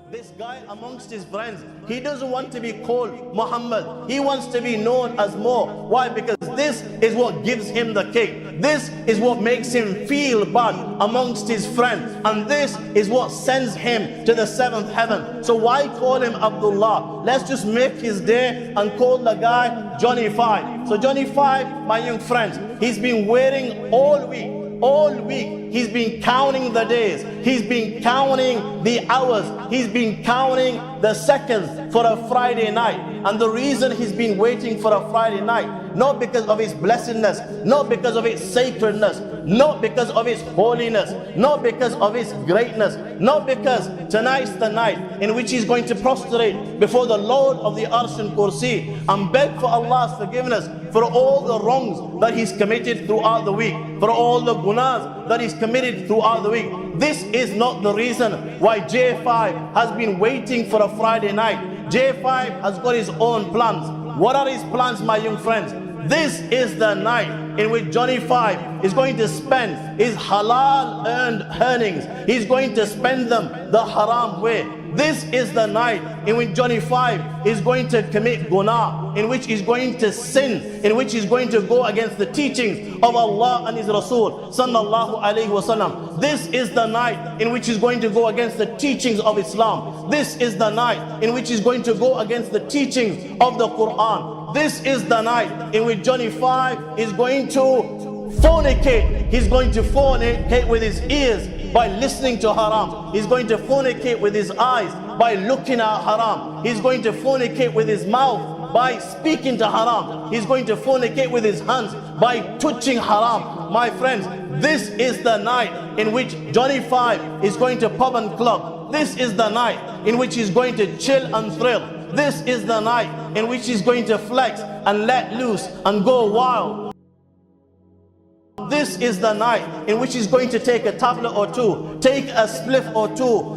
This guy amongst his friends, he doesn't want to be called Muhammad. He wants to be known as more. Why? Because this is what gives him the kick. This is what makes him feel bad amongst his friends. And this is what sends him to the seventh heaven. So why call him Abdullah? Let's just make his day and call the guy Johnny 5. So Johnny 5, my young friends, he's been waiting all week. All week, he's been counting the days, he's been counting the hours, he's been counting the seconds for a Friday night. And the reason he's been waiting for a Friday night, not because of his blessedness, not because of its sacredness, not because of its holiness, not because of its greatness, not because tonight's the night in which he's going to prostrate before the Lord of the Arsh and Kursi and beg for Allah's forgiveness for all the wrongs that he's committed throughout the week, for all the gunas that he's committed throughout the week. This is not the reason why J5 has been waiting for a Friday night. J5 has got his own plans. What are his plans, my young friends? This is the night in which Johnny 5 is going to spend his halal earned earnings. He's going to spend them the haram way. This is the night in which Johnny 5 is going to commit guna, in which he's going to sin, in which he's going to go against the teachings of Allah and His Rasul sallallahu alaihi wasallam. This is the night in which he's going to go against the teachings of Islam. This is the night in which he's going to go against the teachings of the Quran. This is the night in which Johnny 5 is going to fornicate. He's going to fornicate with his ears by listening to haram. He's going to fornicate with his eyes by looking at haram. He's going to fornicate with his mouth by speaking to haram. He's going to fornicate with his hands by touching haram. My friends, this is the night in which Johnny 5 is going to pub and club. This is the night in which he's going to chill and thrill. This is the night in which he's going to flex and let loose and go wild. This is the night in which he's going to take a tablet or two, take a spliff or two,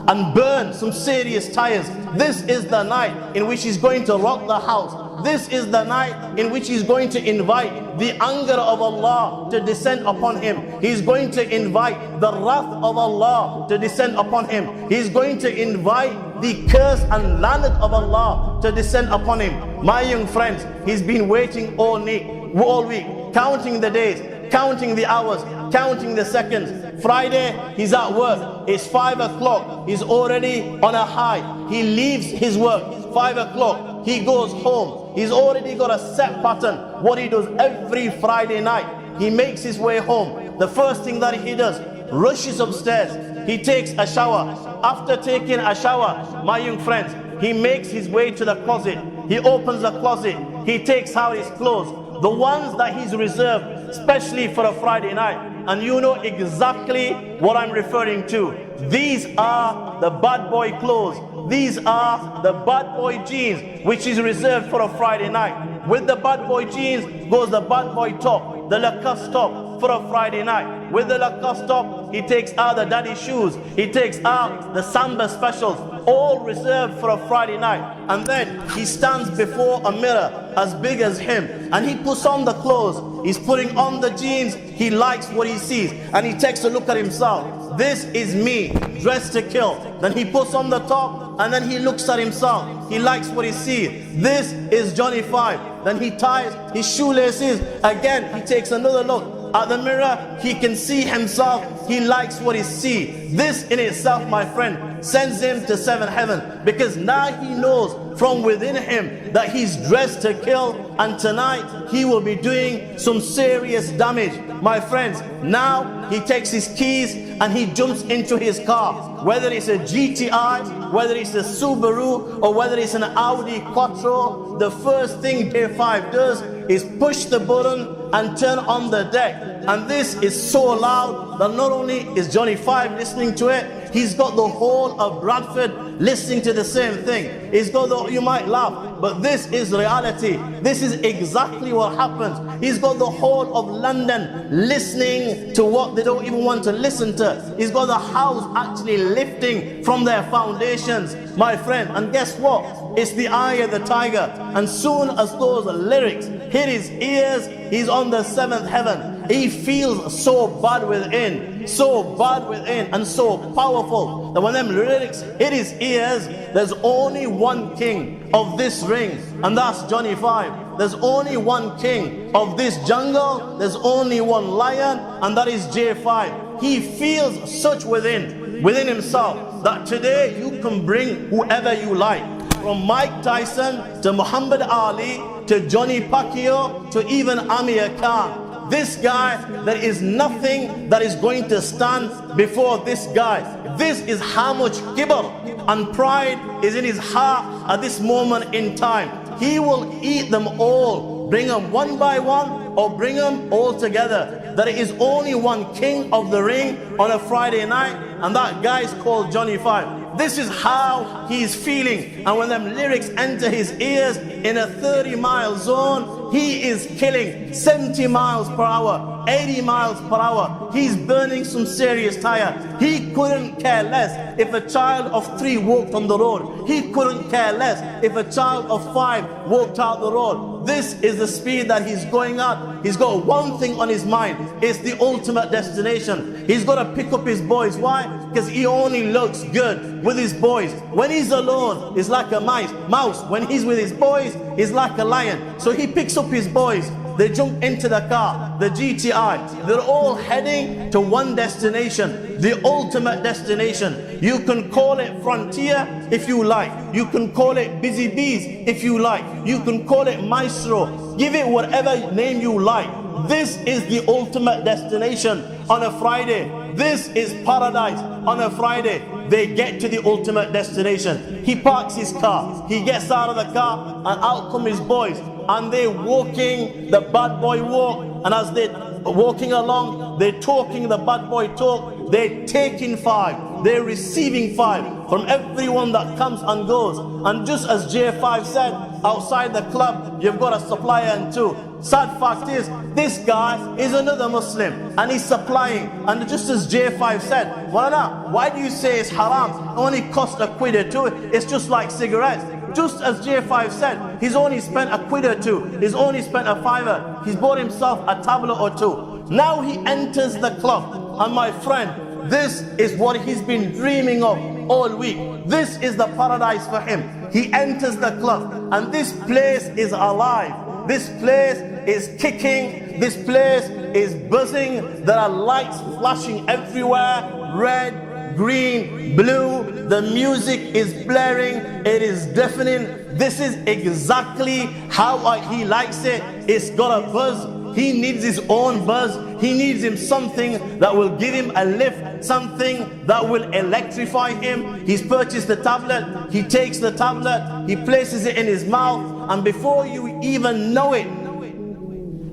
and burn some serious tires. This is the night in which he's going to rock the house. This is the night in which he's going to invite the anger of Allah to descend upon him. He's going to invite the wrath of Allah to descend upon him. He's going to invite the curse and lanat of Allah to descend upon him. My young friends, he's been waiting all week, counting the days, counting the hours, counting the seconds. Friday, he's at work. It's 5 o'clock. He's already on a high. He leaves his work. 5 o'clock. He goes home. He's already got a set pattern. What he does every Friday night. He makes his way home. The first thing that he does, rushes upstairs. He takes a shower. After taking a shower, my young friends, he makes his way to the closet. He opens the closet. He takes out his clothes, the ones that he's reserved especially for a Friday night. And you know exactly what I'm referring to. These are the bad boy clothes. These are the bad boy jeans, which is reserved for a Friday night. With the bad boy jeans goes the bad boy top, the Lacoste top for a Friday night. With the Lacoste top, he takes out the daddy shoes. He takes out the Samba specials, all reserved for a Friday night. And then he stands before a mirror as big as him, and he puts on the clothes. He's putting on the jeans. He likes what he sees, and he takes a look at himself. This is me, dressed to kill. Then he puts on the top, and then he looks at himself. He likes what he sees. This is Johnny 5. Then he ties his shoelaces. Again, he takes another look at the mirror. He can see himself. He likes what he sees. This in itself, my friend, sends him to seventh heaven, because now he knows from within him that he's dressed to kill, and tonight he will be doing some serious damage. My friends, now he takes his keys and he jumps into his car, whether it's a GTI, whether it's a Subaru, or whether it's an Audi Quattro. The first thing J5 does is push the button and turn on the deck. And this is so loud that not only is Johnny 5 listening to it, he's got the whole of Bradford listening to the same thing. He's got the, you might laugh, but this is reality. This is exactly what happens. He's got the whole of London listening to what they don't even want to listen to. He's got the house actually lifting from their foundations, my friend. And guess what? It's the eye of the tiger. And soon as those lyrics hit his ears, he's on the seventh heaven. He feels so bad within, and so powerful that when them lyrics hit his ears, there's only one king of this ring, and that's Johnny 5. There's only one king of this jungle. There's only one lion, and that is J5. He feels such within himself that today you can bring whoever you like, from Mike Tyson to Ahmed Ali to Johnny Pacquiao to even Amir Khan. This guy, there is nothing that is going to stand before this guy. This is how much kibr and pride is in his heart at this moment in time. He will eat them all, bring them one by one or bring them all together. There is only one king of the ring on a Friday night, and that guy is called Johnny 5. This is how he is feeling. And when them lyrics enter his ears in a 30-mile zone, he is killing 70 miles per hour, 80 miles per hour. He's burning some serious tire. He couldn't care less if a child of 3 walked on the road. He couldn't care less if a child of 5 walked out the road. This is the speed that he's going at. He's got one thing on his mind. It's the ultimate destination. He's got to pick up his boys. Why? Because he only looks good with his boys. When he's alone, he's like a mouse. When he's with his boys, he's like a lion. So he picks up his boys. They jump into the car, the GTI. They're all heading to one destination, the ultimate destination. You can call it Frontier if you like. You can call it Busy Bees if you like. You can call it Maestro. Give it whatever name you like. This is the ultimate destination on a Friday. This is paradise on a Friday. They get to the ultimate destination. He parks his car. He gets out of the car, and out come his boys. And they're walking the bad boy walk. And as they're walking along, they're talking the bad boy talk. They're taking 5. They're receiving 5 from everyone that comes and goes. And just as J5 said, outside the club, you've got a supplier and 2. Sad fact is, this guy is another Muslim and he's supplying. And just as J5 said, why do you say it's haram? It only cost a quid or 2. It's just like cigarettes. Just as J5 said, he's only spent a quid or 2. He's only spent a fiver. He's bought himself a tablet or 2. Now he enters the club. And my friend, this is what he's been dreaming of all week. This is the paradise for him. He enters the club and this place is alive. This place is kicking. This place is buzzing. There are lights flashing everywhere. Red, green, blue. The music is blaring. It is deafening. This is exactly how he likes it. It's got a buzz. He needs his own buzz. He needs him something that will give him a lift, something that will electrify him. He's purchased the tablet. He takes the tablet. He places it in his mouth. And before you even know it,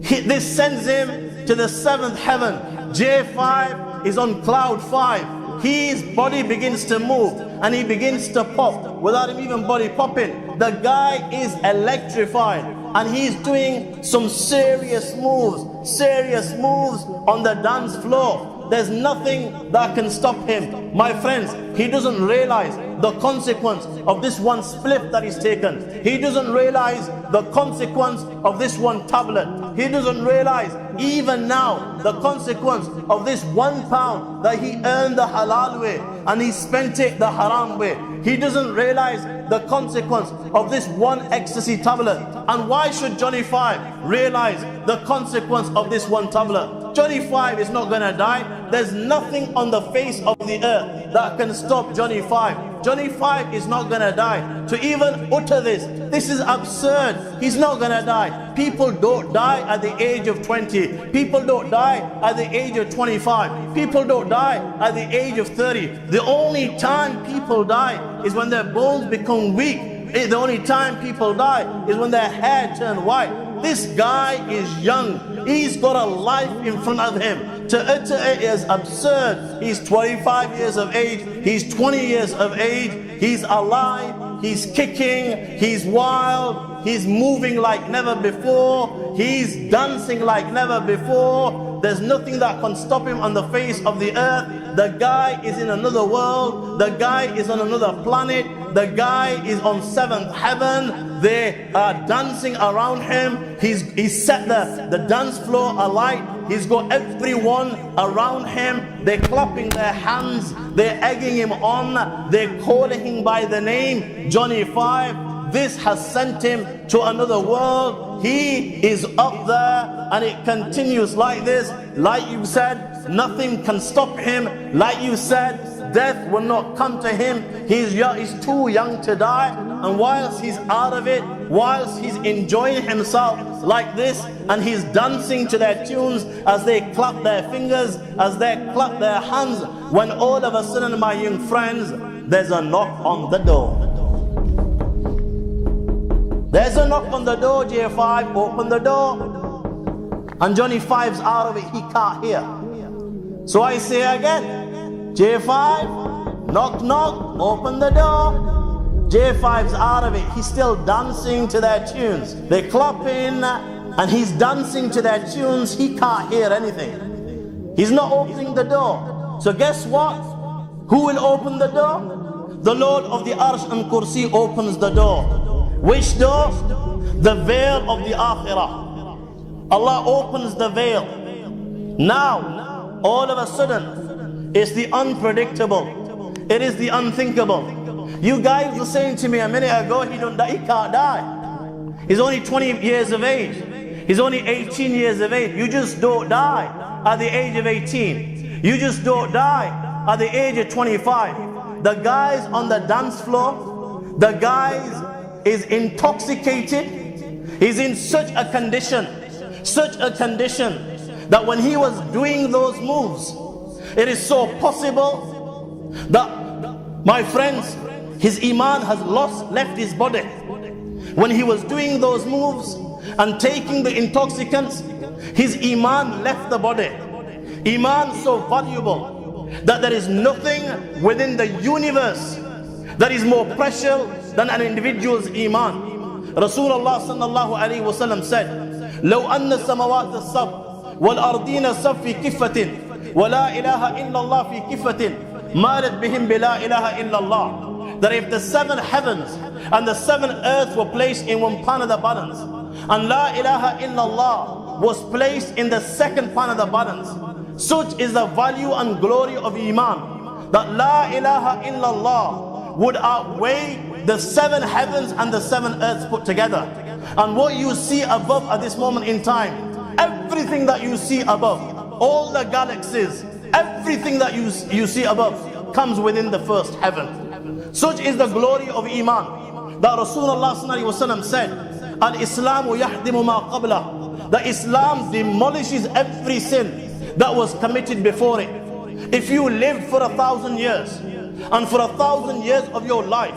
this sends him to the 7th heaven. J5 is on cloud 5. His body begins to move and he begins to pop without him even body popping. The guy is electrified and he's doing some serious moves on the dance floor. There's nothing that can stop him. My friends, he doesn't realize the consequence of this one spliff that he's taken. He doesn't realize the consequence of this one tablet. He doesn't realize even now the consequence of this £1 that he earned the halal way and he spent it the haram way. He doesn't realize the consequence of this one ecstasy tablet. And why should Johnny 5 realize the consequence of this one tablet? Johnny 5 is not gonna die. There's nothing on the face of the earth that can stop Johnny 5. Johnny 5 is not gonna die. To even utter this is absurd. He's not gonna die. People don't die at the age of 20. People don't die at the age of 25. People don't die at the age of 30. The only time people die is when their bones become weak. The only time people die is when their hair turns white. This guy is young. He's got a life in front of him. To utter it is absurd. He's 25 years of age. He's 20 years of age. He's alive. He's kicking. He's wild. He's moving like never before. He's dancing like never before. There's nothing that can stop him on the face of the earth. The guy is in another world. The guy is on another planet. The guy is on 7th heaven. They are dancing around him. He's set the dance floor alight. He's got everyone around him. They're clapping their hands. They're egging him on. They're calling him by the name Johnny 5. This has sent him to another world. He is up there, and it continues like this. Like you said, nothing can stop him. Like you said, death will not come to him. He's too young to die. And whilst he's out of it, whilst he's enjoying himself like this, and he's dancing to their tunes as they clap their fingers, as they clap their hands, when all of a sudden, my young friends, there's a knock on the door. There's a knock on the door. J5, open the door. And Johnny 5's out of it. He can't hear. So I say again, J5, knock, knock, open the door. J5's out of it. He's still dancing to their tunes. They're clapping, and he's dancing to their tunes. He can't hear anything. He's not opening the door. So guess what? Who will open the door? The Lord of the Arsh and Kursi opens the door. Which door? The veil of the Akhirah. Allah opens the veil. Now, all of a sudden, it's the unpredictable. It is the unthinkable. You guys were saying to me a minute ago, he can't die. He's only 20 years of age. He's only 18 years of age. You just don't die at the age of 18. You just don't die at the age of 25. The guys on the dance floor, the guys is intoxicated. He's in such a condition that when he was doing those moves, it is so possible that, my friends, his Iman has left his body. When he was doing those moves and taking the intoxicants, his Iman left the body. Iman so valuable that there is nothing within the universe that is more precious than an individual's Iman. Rasulullah sallallahu alayhi wa sallam said, لو أن السماوات السبع والأرضين السبع في كفة ولا إله إلا الله في كفة مالت بهم بلا إله إلا الله. That if the 7 heavens and the 7 earths were placed in one part of the balance, and La ilaha illallah was placed in the second part of the balance, such is the value and glory of Iman, that La ilaha illallah would outweigh the 7 heavens and the 7 earths put together. And what you see above at this moment in time, everything that you see above, all the galaxies, everything that you see above comes within the first heaven. Such is the glory of Iman that Rasulullah sallallahu alaihi wasallam said, Al-Islamu yahdimu ma qabla. The Islam demolishes every sin that was committed before it. If you lived for 1,000 years, and for 1,000 years of your life,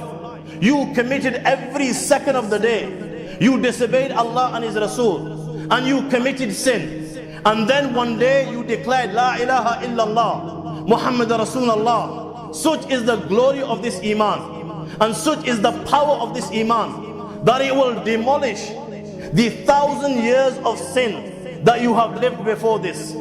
you committed every second of the day, you disobeyed Allah and His Rasul, and you committed sin, and then one day you declared La ilaha illallah Muhammad Rasulullah. Such is the glory of this Iman, and such is the power of this Iman, that it will demolish the 1,000 years of sin that you have lived before this.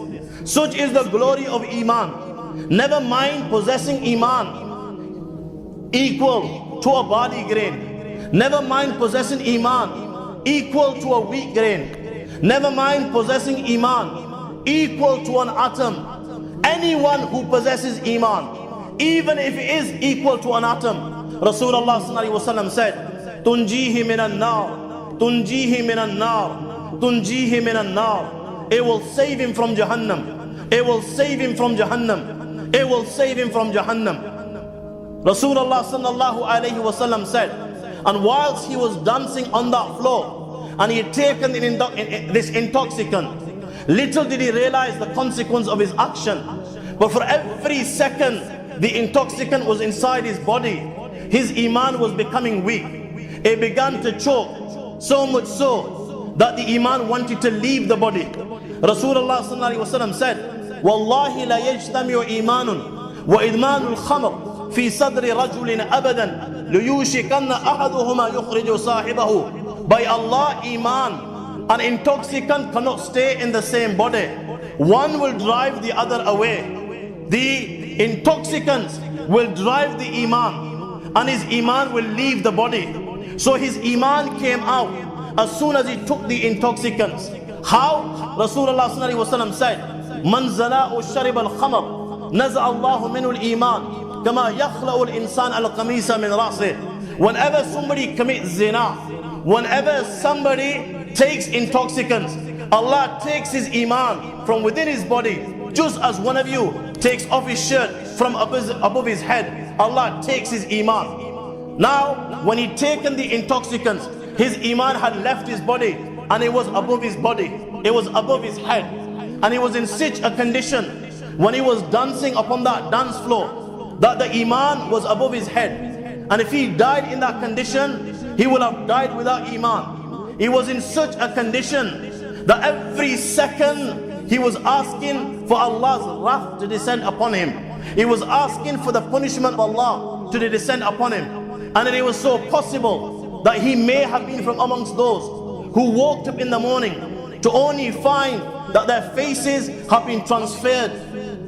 Such is the glory of Iman. Never mind possessing Iman equal to a body grain. Never mind possessing Iman equal to a wheat grain. Never mind possessing Iman equal to an atom. Anyone who possesses Iman, even if it is equal to an atom, Rasulullah sallallahu alaihi wasallam said, Tunjihi minan nar, tunjihi minan nar, tunjihi minan nar. It will save him from Jahannam. It will save him from Jahannam. It will save him from Jahannam. Rasulullah sallallahu alayhi wasallam said, and whilst he was dancing on that floor, and he had taken this intoxicant, little did he realize the consequence of his action. But for every second the intoxicant was inside his body, his Iman was becoming weak. It began to choke, so much so that the Iman wanted to leave the body. Rasulullah sallallahu alayhi wasallam said, Wallahi la yajtami'u imanun wa idmanul khamr fi sadri rajulin abadan liyushikanna ahaduhuma yukhriju sahibahu. By Allah, Iman and intoxicant cannot stay in the same body. One will drive the other away. The intoxicants will drive the Iman, and his Iman will leave the body. So his Iman came out as soon as he took the intoxicants. How? Rasulullah sallallahu alaihi wasallam said, "Man zala'u sharib al-khamr, naza Allahu minhu al-iman, kama yakhla'u al-insan al-qamisa min ra'sih." Whenever somebody commits zina, whenever somebody takes intoxicants, Allah takes his Iman from within his body, just as one of you takes off his shirt from above his head. Allah takes his Iman. Now, when he taken the intoxicants, his Iman had left his body and it was above his body. It was above his head. And he was in such a condition when he was dancing upon that dance floor that the Iman was above his head. And if he died in that condition, he would have died without Iman. He was in such a condition that every second he was asking for Allah's wrath to descend upon him. He was asking for the punishment of Allah to descend upon him. And it was so possible that he may have been from amongst those who woke up in the morning to only find that their faces have been transferred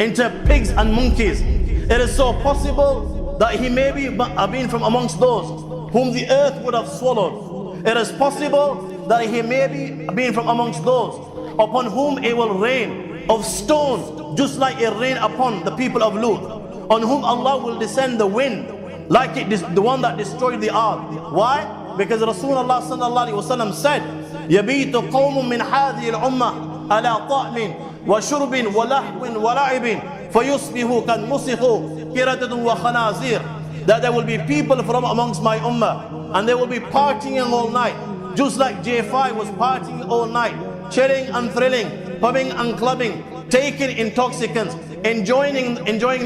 into pigs and monkeys. It is so possible that he may have been from amongst those whom the earth would have swallowed. It is possible that he may be been from amongst those upon whom it will rain of stones, just like it rained upon the people of Lut, on whom Allah will descend the wind, like the one that destroyed the ark. Why? Because Rasulullah sallallahu alaihi wasallam said, "Yabitu qawmun min hadhihi al-ummah ala ta'min wa shurbin wa lahwin wa la'ibin fayusbihu kan musikhu kiratatun wa khanazir." That there will be people from amongst my ummah and they will be partying all night, just like J5 was partying all night, chilling and thrilling, pubbing and clubbing, taking intoxicants, enjoying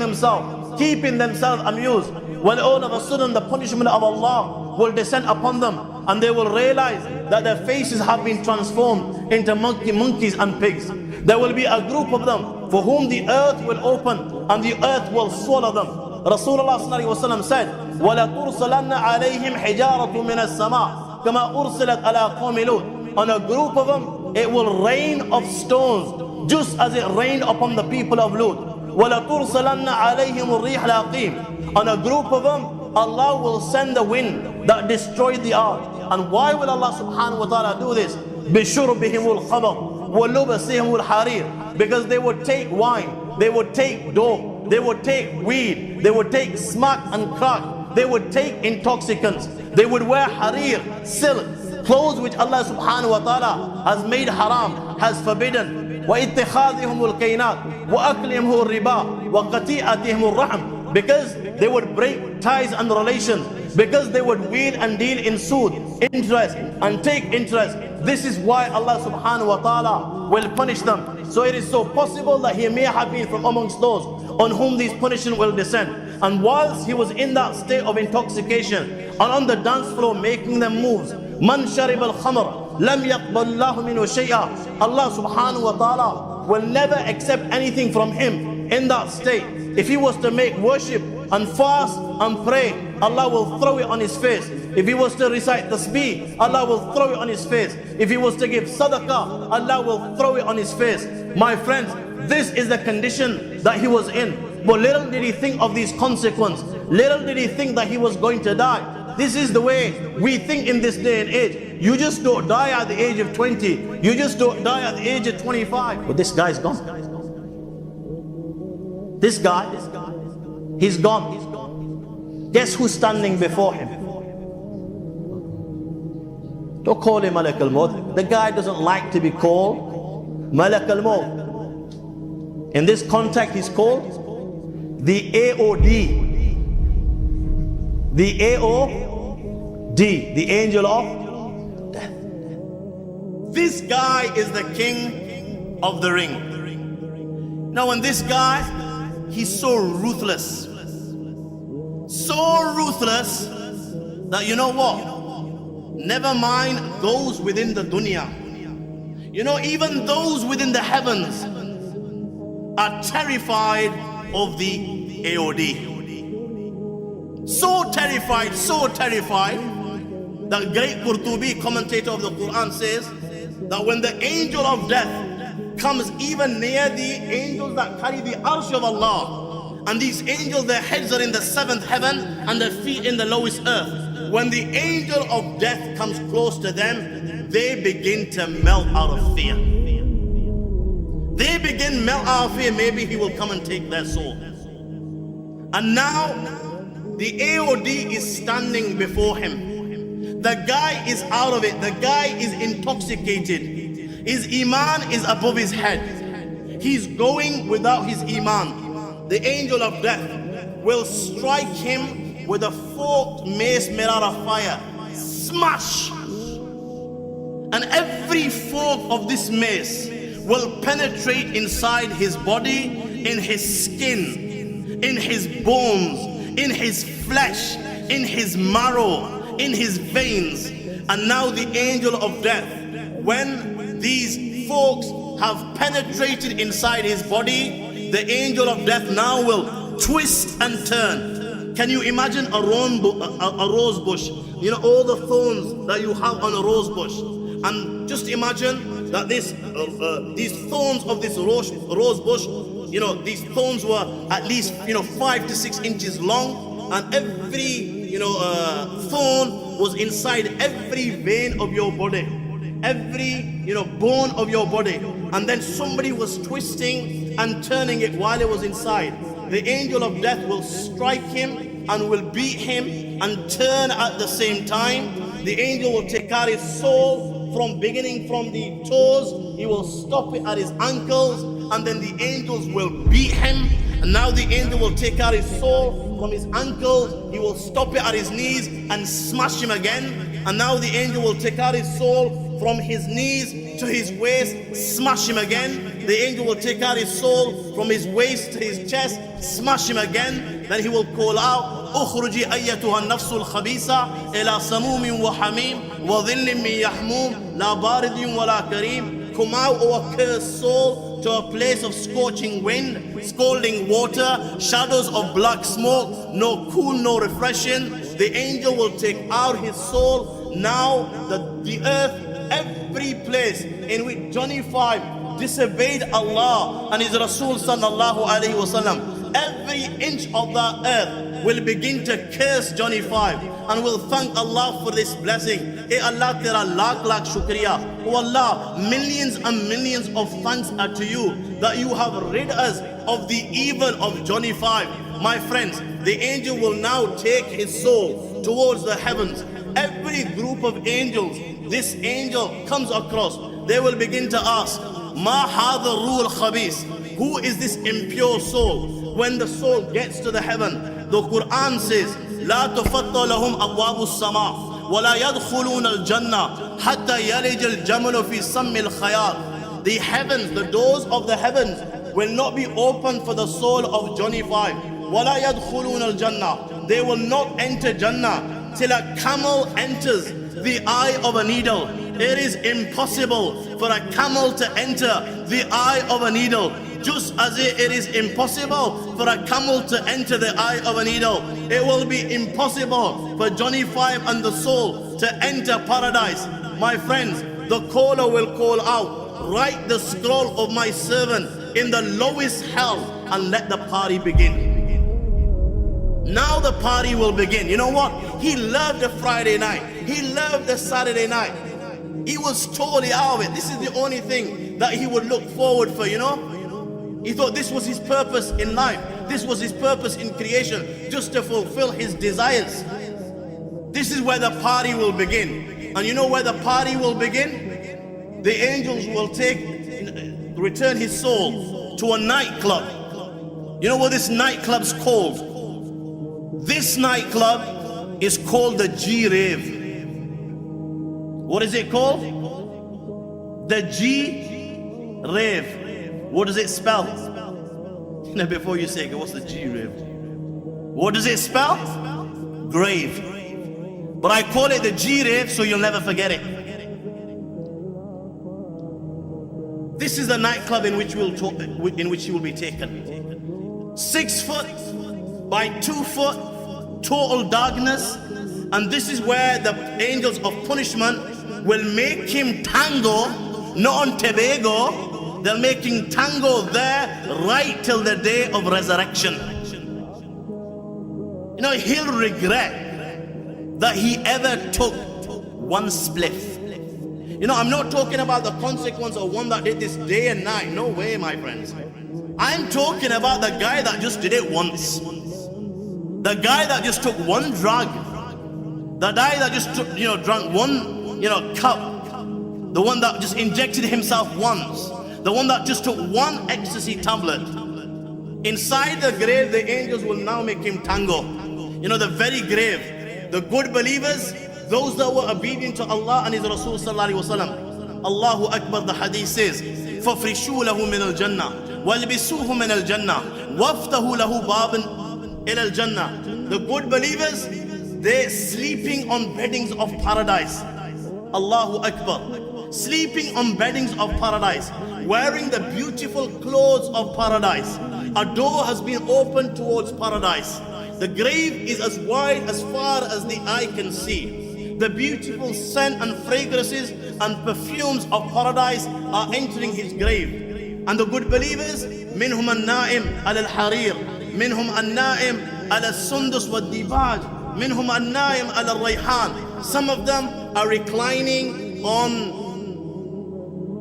themselves, keeping themselves amused. When all of a sudden the punishment of Allah will descend upon them and they will realize that their faces have been transformed into monkeys and pigs. There will be a group of them for whom the earth will open and the earth will swallow them. Rasulullah sallallahu alaihi wasallam said, "Wala tursalanna alayhim hijaratu min as-sama' kama ursilat ala qawmi Lut." On a group of them, it will rain of stones, just as it rained upon the people of Lut. وَلَا تُرْسَلَنَّ عَلَيْهِمُ الرِّيحَ الْعَقِيمُ. On a group of them, Allah will send the wind that destroyed the ark. And why will Allah subhanahu wa ta'ala do this? بِشُرْبِهِمُ الْخَمَرُ وَلُبَسِهِمُ الْحَرِيرُ. Because they would take wine, they would take dope, they would take weed, they would take smack and crack, they would take intoxicants, they would wear harir, silk, clothes which Allah subhanahu wa ta'ala has made haram, has forbidden. وَإِتِّخَاذِهُمُ الْكَيْنَاتِ وَأَكْلِهِمُ الرِّبَا وَقَتِيئَتِهِمُ الرَّحْمِ. Because they would break ties and relations, because they would wheel and deal in suit, interest and take interest. This is why Allah subhanahu wa ta'ala will punish them. So it is so possible that he may have been from amongst those on whom these punishment will descend. And whilst he was in that state of intoxication and on the dance floor making them moves, man sharib al-khamr lam yaqbal Allahu minhu shay'a. Allah subhanahu wa ta'ala will never accept anything from him in that state. If he was to make worship and fast and pray, Allah will throw it on his face. If he was to recite tasbih, Allah will throw it on his face. If he was to give sadaqah, Allah will throw it on his face. My friends, this is the condition that he was in. But little did he think of these consequences. Little did he think that he was going to die. This is the way we think in this day and age. You just don't die at the age of 20. You just don't die at the age of 25. But this guy's gone. This guy, he's gone. Guess who's standing before him? Don't call him Malak al-Maut. The guy doesn't like to be called Malak al-Maut. In this context, he's called the AOD. The AOD, the angel of death. This guy is the king of the ring. Now, when this guy, he's so ruthless. So ruthless that you know what? Never mind those within the dunya. You know, even those within the heavens are terrified of the AOD. So terrified that great Qurtubi, commentator of the Quran, says that when the angel of death comes even near the angels that carry the arsh of Allah, And these angels, their heads are in the 7th heaven and their feet in the lowest earth. When the angel of death comes close to them, they begin to melt out of fear. They begin melt out of fear. Maybe he will come and take their soul. And now the AOD is standing before him. The guy is out of it. The guy is intoxicated. His Iman is above his head. He's going without his Iman. The angel of death will strike him with a forked mace made out of fire. Smash! And every fork of this mace will penetrate inside his body, in his skin, in his bones, in his flesh, in his marrow, in his veins. And now the angel of death, when these forks have penetrated inside his body, the angel of death now will twist and turn. Can you imagine a rose bush? You know, all the thorns that you have on a rose bush. And just imagine that these thorns of this rose bush, you know, these thorns were at least, 5 to 6 inches long. And every, thorn was inside every vein of your body. Every, bone of your body. And then somebody was twisting and turning it while it was inside. The angel of death will strike him and will beat him and turn at the same time. The angel will take out his soul beginning from the toes. He will stop it at his ankles, and then the angels will beat him. And now the angel will take out his soul from his ankles. He will stop it at his knees and smash him again. And now the angel will take out his soul from his knees to his waist, smash him again. The angel will take out his soul from his waist to his chest, smash him again. Then he will call out, اخرجي أيتها النفس الخبيثة إلى سموم وحميم وظل من يحموم لا بارد ولا كريم. Come out, O accursed soul, to a place of scorching wind, scalding water, shadows of black smoke, no cool, no refreshing. The angel will take out his soul. Now the earth, every place in which Johnny 5 disobeyed Allah and His Rasul sallallahu alaihi wasallam, every inch of the earth will begin to curse Johnny 5 and will thank Allah for this blessing. Hey Allah, tera lakh lakh shukriya. Oh Allah, millions and millions of thanks are to you that you have rid us of the evil of Johnny 5. My friends, the angel will now take his soul towards the heavens. Every group of angels, this angel comes across, they will begin to ask, Ma hadha ruh khabis? Who is this impure soul? When the soul gets to the heaven, the Quran says, لا تفتح لهم أبواب السماء ولا يدخلون الجنة حتى يلج الجمل في سم الخياط. The heavens, the doors of the heavens will not be open for the soul of Johnny 5. ولا يدخلون الجنة. They will not enter Jannah till a camel enters the eye of a needle. It is impossible for a camel to enter the eye of a needle. Just as it is impossible for a camel to enter the eye of a needle, it will be impossible for Johnny 5 and the soul to enter paradise. My friends, the caller will call out, write the scroll of my servant in the lowest hell and let the party begin. Now the party will begin. You know what? He loved the Friday night. He loved the Saturday night. He was totally out of it. This is the only thing that he would look forward for, you know? He thought this was his purpose in life. This was his purpose in creation, just to fulfill his desires. This is where the party will begin. And you know where the party will begin? The angels will return his soul to a nightclub. You know what this nightclub's called? This nightclub is called the G-Rave. What is it called? The G-Rave. What does it spell? Now before you say, what's the G-Rave? What does it spell? Grave. But I call it the G-Rave so you'll never forget it. This is the nightclub in which you will be taken. 6 foot by 2 foot, total darkness. And this is where the angels of punishment will make him tango, not on Tobago. They're making tango there right till the day of resurrection. he'll regret that he ever took one spliff. I'm not talking about the consequence of one that did this day and night. No way, my friends. I'm talking about the guy that just did it once. The guy that just took one drug. The guy that just took, drank one, cup. The one that just injected himself once. The one that just took one ecstasy tablet. Inside the grave, the angels will now make him tango. The very grave. The good believers, those that were obedient to Allah and His Rasul sallallahu alaihi wasallam. Allahu Akbar, the hadith says, فَفْرِشُوا لَهُ مِنَ الْجَنَّةِ وَالْبِسُوهُ مِنَ الْجَنَّةِ وَافْتَهُ لَهُ بَابًا إِلَى الْجَنَّةِ. The good believers, they're sleeping on beddings of paradise. Allahu Akbar. Sleeping on beddings of paradise. Wearing the beautiful clothes of paradise. A door has been opened towards paradise. The grave is as wide as far as the eye can see. The beautiful scent and fragrances and perfumes of paradise are entering his grave. And the good believers, minhum an-na'im al-harir, minhum an-na'im al-sundus wad-dibaj, minhum an-na'im al-rayhan. Some of them are reclining on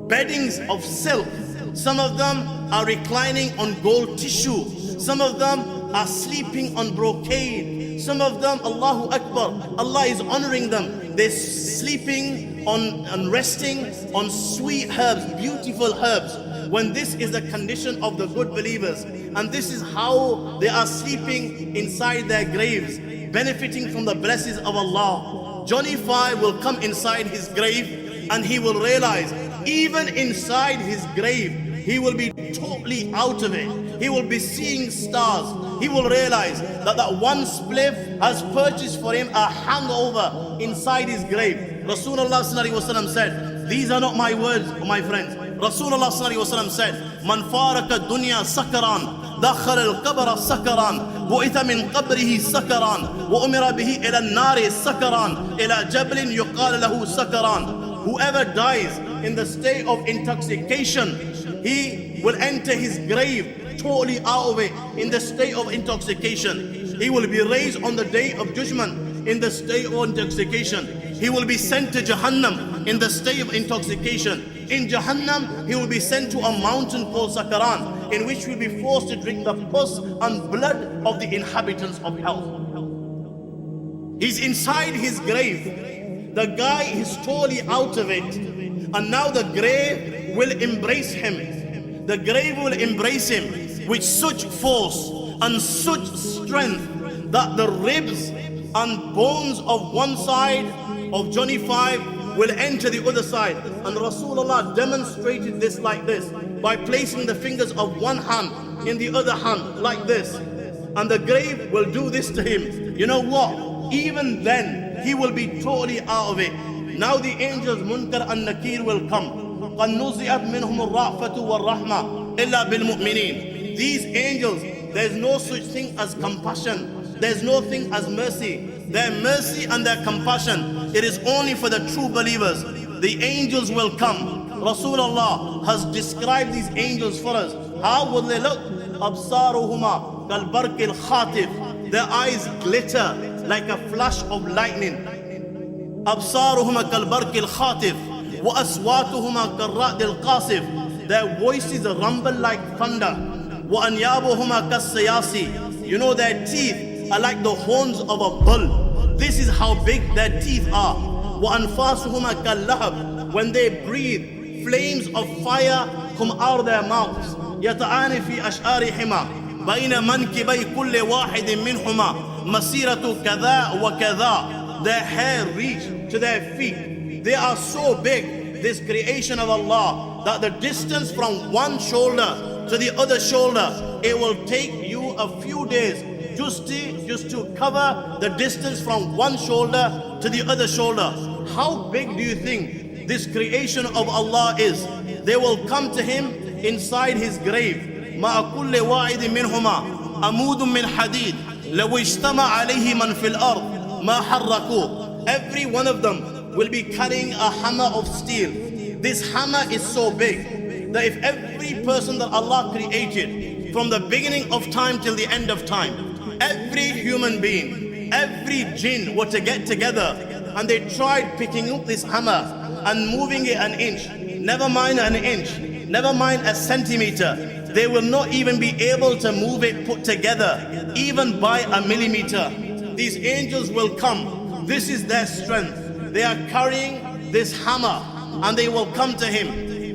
beddings of silk. Some of them are reclining on gold tissue. Some of them are sleeping on brocade. Some of them, Allahu Akbar, Allah is honoring them. They're sleeping on and resting on sweet herbs, beautiful herbs. When this is the condition of the good believers, and this is how they are sleeping inside their graves, benefiting from the blessings of Allah. Johnny Five will come inside his grave and he will realize, even inside his grave, he will be totally out of it. He will be seeing stars. He will realize that that one spliff has purchased for him a hangover inside his grave. Rasulullah sallallahu alaihi wasallam said, these are not my words, my friends. Rasulullah sallallahu alaihi wasallam said, man faraka dunya sakaran, dakhal al-qabr sakaran, bu'itha min qabrihi sakaran, wa umira bihi ila an-nari sakaran, ila jablin yuqal lahu sakaran. Whoever dies in the state of intoxication, he will enter his grave totally out of it, in the state of intoxication. He will be raised on the day of judgment in the state of intoxication. He will be sent to Jahannam in the state of intoxication. In Jahannam, he will be sent to a mountain called Sakaran, in which he will be forced to drink the pus and blood of the inhabitants of hell. He's inside his grave. The guy is totally out of it. And now the grave will embrace him. The grave will embrace him with such force and such strength that the ribs and bones of one side of Johnny Five will enter the other side. And Rasulullah demonstrated this like this, by placing the fingers of one hand in the other hand like this. And the grave will do this to him. You know what? Even then, he will be totally out of it. Now the angels Munkar and Nakir will come. قَدْ نُزِئَتْ مِنْهُمُ الرَّأْفَةُ وَالرَّحْمَةُ إِلَّا بِالْمُؤْمِنِينَ. These angels, there's no such thing as compassion. There's no thing as mercy. Their mercy and their compassion, it is only for the true believers. The angels will come. Rasulullah has described these angels for us. How will they look? أَبْصَارُهُمَا كَالْبَرْقِ الْخَاطِفِ. Their eyes glitter like a flash of lightning. أَبْصَارُهُمَا كَالْبَرْقِ الْخَاطِفِ وَأَصْوَاتُهُمَا كَالرَّعْدِ الْقَاصِفِ. Their voices rumble like thunder. وَأَنْيَابُهُمَا كَالسَّيَاسِ. You know, their teeth are like the horns of a bull. This is how big their teeth are. وَأَنْفَاسُهُمَا كَاللَّهَبِ. When they breathe, flames of fire come out of their mouths. يَتَعَانِ فِي أَشْعَارِهِمَا بَيْنَ مَنْكِبَيْ كُلِّ وَاحِدٍ مِّنْهُمَا مَسِيرَةُ كَذَا وَكَذَا. Their hair reach to their feet. They are so big, this creation of Allah, that the distance from one shoulder to the other shoulder, it will take you a few days just to cover the distance from one shoulder to the other shoulder. How big do you think this creation of Allah is? They will come to him inside his grave. مَا كُلِّ وَاحِدٍ مِّنْهُمَا أَمُودٌ مِّنْ حَدِيدٍ لَوْ اجْتَمَعَ عَلَيْهِ مَنْ فِي الْأَرْضِ مَا حَرَّكُوهُ. Every one of them will be carrying a hammer of steel. This hammer is so big that if every person that Allah created from the beginning of time till the end of time, every human being, every jinn were to get together and they tried picking up this hammer and moving it an inch, never mind an inch, never mind a centimeter, they will not even be able to move it put together, even by a millimeter. These angels will come. This is their strength. They are carrying this hammer and they will come to him.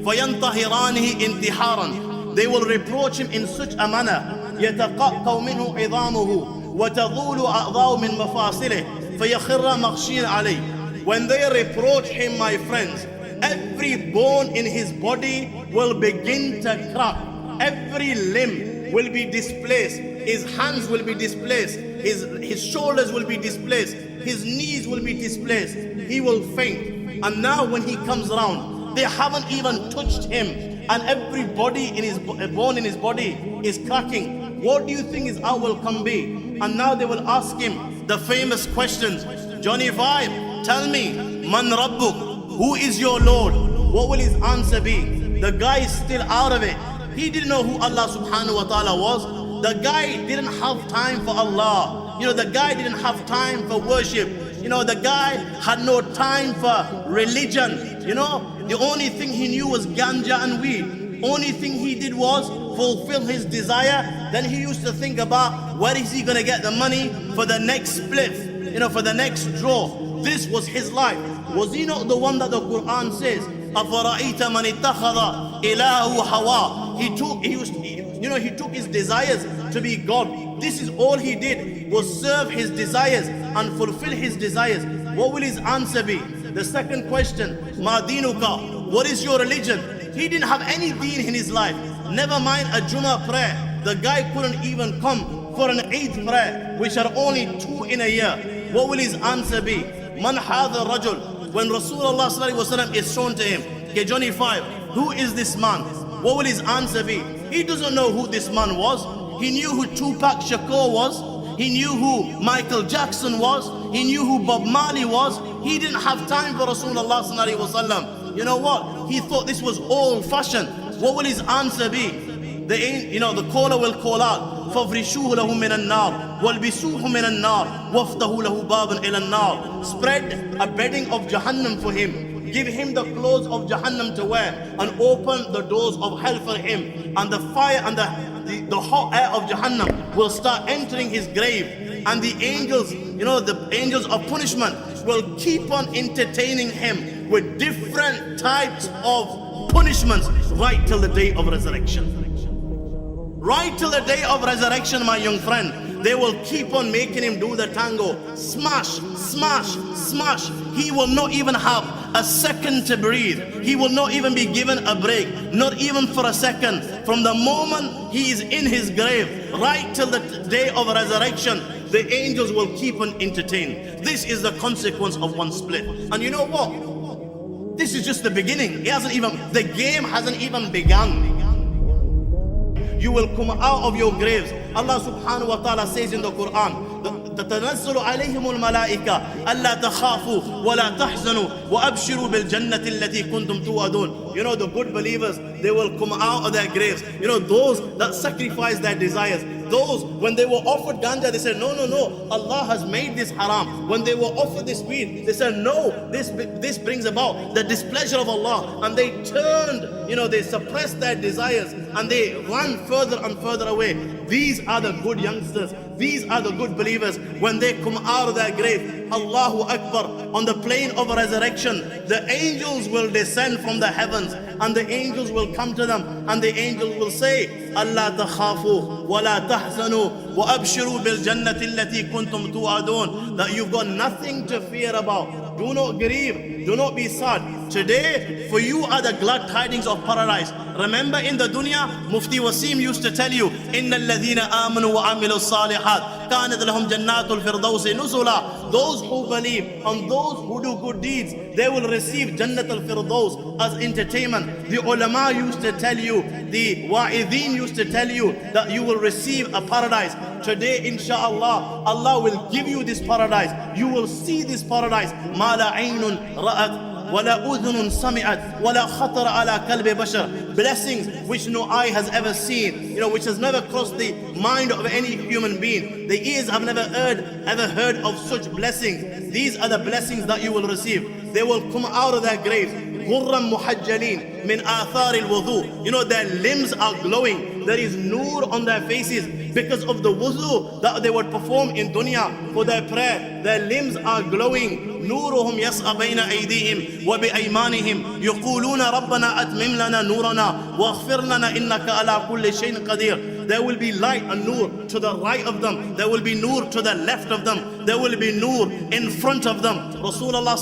فَيَنْتَهِرَانِهِ انْتِحَارًا. They will reproach him in such a manner. يَتَقَطَّعُ مِنْهُ عِظَامُهُ وَتَضُولُ أَعْضَاءُ مِنْ مَفَاصِلِهِ فَيَخِرَّ مَغْشِيًا عَلَيْهِ. When they reproach him, my friends, every bone in his body will begin to crack. Every limb will be displaced. His hands will be displaced. His shoulders will be displaced. His knees will be displaced. He will faint. And now when he comes around, they haven't even touched him, and every body in his bone in his body is cracking. What do you think his outcome be? And now they will ask him the famous questions. Johnny 5, tell me, Man Rabbuk, who is your Lord? What will his answer be? The guy is still out of it. He didn't know who Allah subhanahu wa ta'ala was. The guy didn't have time for Allah. The guy didn't have time for worship. The guy had no time for religion. The only thing he knew was ganja and weed. Only thing he did was fulfill his desire. Then he used to think about where is he going to get the money for the next spliff, for the next draw. This was his life. Was he not the one that the Quran says, أَفَرَأَيْتَ مَنِ اتَّخَذَ إِلَهُ هَوَى? He took his desires to be God. This is all he did, was serve his desires and fulfill his desires. What will his answer be? The second question, Ma dinuka, what is your religion? He didn't have any deen in his life. Never mind a Jummah prayer. The guy couldn't even come for an Eid prayer, which are only 2 in a year. What will his answer be? Man hadha rajul. When Rasulullah sallallahu alaihi wasallam is shown to him, okay, Johnny 5, who is this man? What will his answer be? He doesn't know who this man was. He knew who Tupac Shakur was. He knew who Michael Jackson was. He knew who Bob Marley was. He didn't have time for Rasulullah sallallahu alaihi wasallam. You know what? He thought this was old-fashioned. What will his answer be? The caller will call out, فَفْرِشُوهُ لَهُ مِنَ النَّارِ وَالْبِسُوهُ مِنَ النَّارِ وَافْتَهُ لَهُ بَابًا إِلَى النَّارِ. Spread a bedding of Jahannam for him. Give him the clothes of Jahannam to wear and open the doors of hell for him. And the fire and the hot air of Jahannam will start entering his grave. And the angels, the angels of punishment will keep on entertaining him with different types of punishments right till the day of resurrection. Right till the day of resurrection, my young friend, they will keep on making him do the tango. Smash, smash, smash. He will not even have a second to breathe. He will not even be given a break, not even for a second. From the moment he is in his grave, right till the day of resurrection, the angels will keep on entertaining. This is the consequence of one split. And you know what? This is just the beginning. The game hasn't even begun. You will come out of your graves. Allah subhanahu wa ta'ala says in the Quran, تتنزل عليهم الملائكة ألا تخافوا ولا تحزنوا وأبشروا بالجنة التي كنتم توعدون. The good believers, they will come out of their graves. Those that sacrifice their desires. Those, when they were offered ganja, they said, no, Allah has made this haram. When they were offered this weed, they said, no, this brings about the displeasure of Allah. And they turned, they suppressed their desires and they ran further and further away. These are the good youngsters. These are the good believers. When they come out of their grave, Allahu Akbar, on the plane of resurrection, the angels will descend from the heavens and the angels will come to them and the angels will say, Allah takhafu wa la tahzanu wa abshiru bil jannati allati kuntum tu'adun. That you've got nothing to fear about. Do not grieve. Do not be sad. Today, for you are the glad tidings of paradise. Remember in the dunya, Mufti Wasim used to tell you, إِنَّ الَّذِينَ آمَنُوا وَعَمِلُوا الصَّالِحَاتِ كَانَتْ لَهُمْ جَنَّاتُ الْفِرْدَوْسِ نُزُلًا. Those who believe and those who do good deeds, they will receive Jannat al-Firdaus as entertainment. The ulama used to tell you, the wa'idhin used to tell you that you will receive a paradise. Today, inshallah, Allah will give you this paradise. You will see this paradise. مَا لَا عَيْنٌ رَأَتْ ولا أذن سمعت ولا خطر على قلب بشر. blessings which no eye has ever seen, which has never crossed the mind of any human being. The ears have never ever heard of such blessings. These are the blessings that you will receive. They will come out of their graves. غُرًّا مُحَجَّلِينَ مِنْ آثَارِ الْوُضُوء. Their limbs are glowing. There is nur on their faces because of the wudu that they would perform in dunya for their prayer. Their limbs are glowing. نورهم يسعى بين أيديهم وبأيمانهم يقولون ربنا أتمم لنا نورنا واغفر لنا إنك على كل شيء قدير. There will be light and nur to the right of them. There will be nur to the left of them. There will be nur in front of them. Rasulullah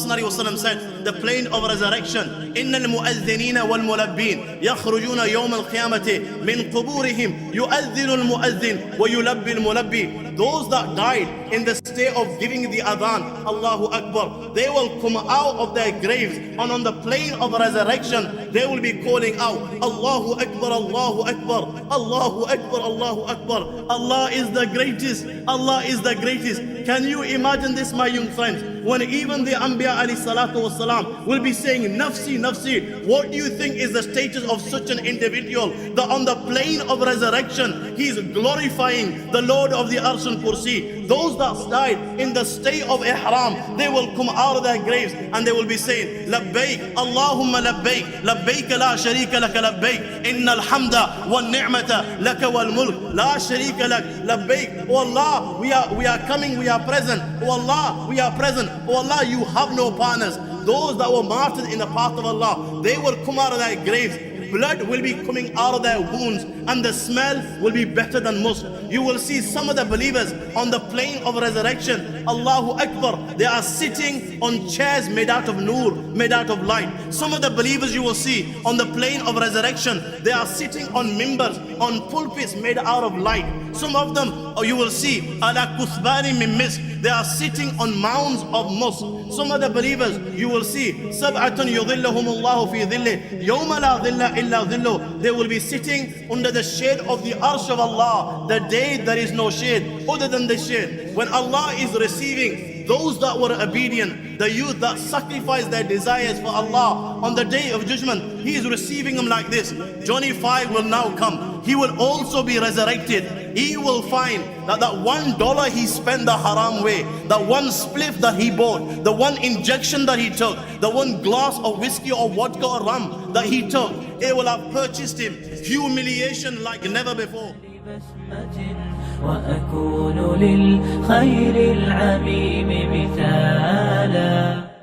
said, the plane of resurrection, إن المؤذنين والملبين يخرجون يوم القيامة من قبورهم يؤذن المؤذن ويلبي الملبي. Those that died in the state of giving the adhan, Allahu Akbar, they will come out of their graves, and on the plane of resurrection they will be calling out, Allahu Akbar, Allahu Akbar, Allahu Akbar, Allahu Akbar. Allah is the greatest, Allah is the greatest. Can you imagine this, my young friends? When even the Anbiya alayhi salatu wasalam will be saying, Nafsi, Nafsi. What do you think is the status of such an individual that on the plane of resurrection he is glorifying the Lord of the Arsh and Kursi? Those that died in the state of Ihram, they will come out of their graves and they will be saying, Labbaik, Allahumma Labbaik, Labbaik la sharika laka Labbaik, innal hamda wal ni'mata laka wal mulk, la sharika lak, Labbaik. Oh Allah, we are coming, we are present. Oh Allah, we are present. Oh Allah, you have no partners. Those that were martyred in the path of Allah, they will come out of their graves. Blood will be coming out of their wounds and the smell will be better than musk. You will see some of the believers on the plane of resurrection, Allahu Akbar, they are sitting on chairs made out of nur, made out of light. Some of the believers you will see on the plane of resurrection, they are sitting on mimbars, on pulpits made out of light. Some of them you will see ala kuthbani min misk, they are sitting on mounds of musk. Some of the believers you will see sab'atun yudhilluhum Allahu fi dhillih yawma la dhilla illa dhilluh, they will be sitting under the shade of the arsh of Allah, the day there is no shade other than the shade. When Allah is receiving those that were obedient, the youth that sacrificed their desires for Allah on the day of judgment, He is receiving them like this. Johnny 5 will now come. He will also be resurrected. He will find that $1 he spent the haram way, the one spliff that he bought, the one injection that he took, the one glass of whiskey or vodka or rum that he took, it will have purchased him humiliation like never before. وأكون للخير العميم مثالا.